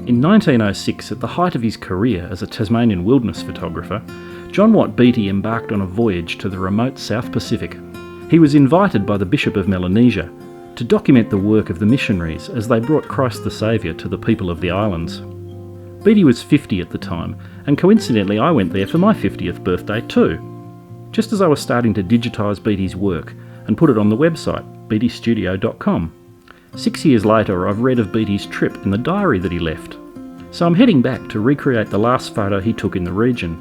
In 1906, at the height of his career as a Tasmanian wilderness photographer, John Watt Beattie embarked on a voyage to the remote South Pacific. He was invited by the Bishop of Melanesia to document the work of the missionaries as they brought Christ the Saviour to the people of the islands. Beattie was 50 at the time, and coincidentally I went there for my 50th birthday too, just as I was starting to digitise Beattie's work and put it on the website, beattiestudio.com. 6 years later, I've read of Beattie's trip in the diary that he left, so I'm heading back to recreate the last photo he took in the region.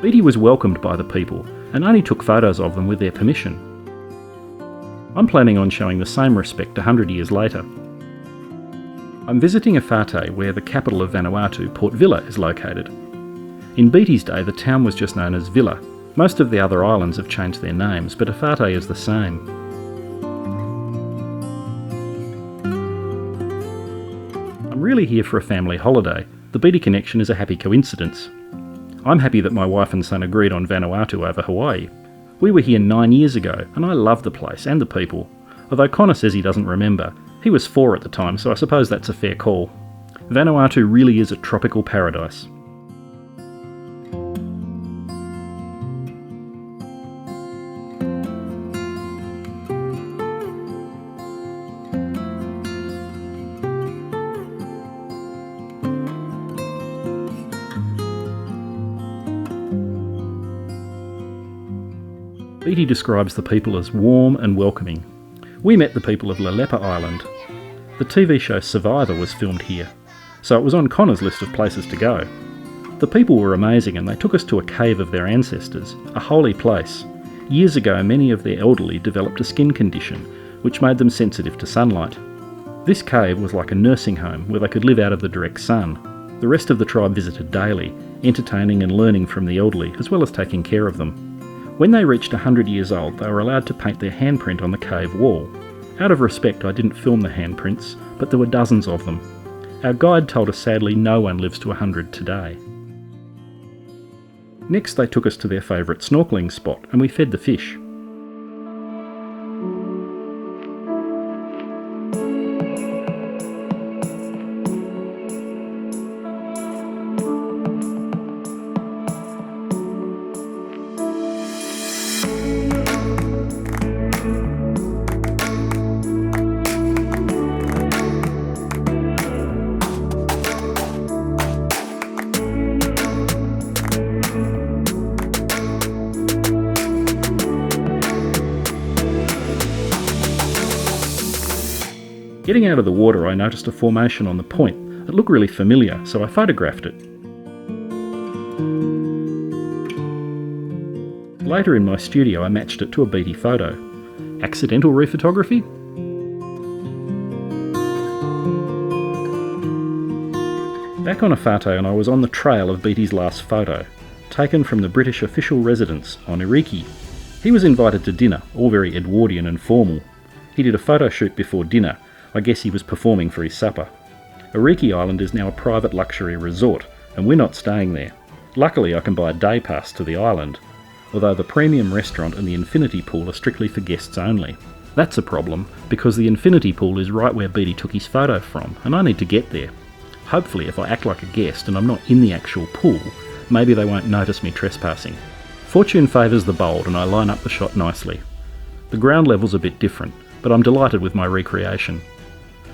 Beattie was welcomed by the people and only took photos of them with their permission. I'm planning on showing the same respect 100 years later. I'm visiting Awhate, where the capital of Vanuatu, Port Vila, is located. In Beattie's day, the town was just known as Vila. Most of the other islands have changed their names, but Awhate is the same. I'm really here for a family holiday. The Beattie connection is a happy coincidence. I'm happy that my wife and son agreed on Vanuatu over Hawaii. We were here 9 years ago, and I love the place and the people. Although Connor says he doesn't remember. He was 4 at the time, so I suppose that's a fair call. Vanuatu really is a tropical paradise. Beattie describes the people as warm and welcoming. We met the people of Lelepa Island. The TV show Survivor was filmed here, so it was on Connor's list of places to go. The people were amazing and they took us to a cave of their ancestors, a holy place. Years ago, many of their elderly developed a skin condition, which made them sensitive to sunlight. This cave was like a nursing home where they could live out of the direct sun. The rest of the tribe visited daily, entertaining and learning from the elderly, as well as taking care of them. When they reached 100 years old, they were allowed to paint their handprint on the cave wall. Out of respect, I didn't film the handprints, but there were dozens of them. Our guide told us sadly no one lives to 100 today. Next, they took us to their favourite snorkelling spot, and we fed the fish. Getting out of the water, I noticed a formation on the point. It looked really familiar, so I photographed it. Later in my studio, I matched it to a Beattie photo. Accidental rephotography? Back on Awhate, and I was on the trail of Beattie's last photo, taken from the British official residence on Iririki. He was invited to dinner, all very Edwardian and formal. He did a photo shoot before dinner. I guess he was performing for his supper. Iririki Island is now a private luxury resort, and we're not staying there. Luckily, I can buy a day pass to the island, although the premium restaurant and the infinity pool are strictly for guests only. That's a problem, because the infinity pool is right where Beattie took his photo from, and I need to get there. Hopefully, if I act like a guest and I'm not in the actual pool, maybe they won't notice me trespassing. Fortune favours the bold, and I line up the shot nicely. The ground level's a bit different, but I'm delighted with my recreation.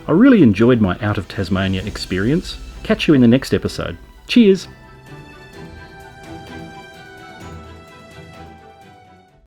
I really enjoyed my Out of Tasmania experience. Catch you in the next episode. Cheers!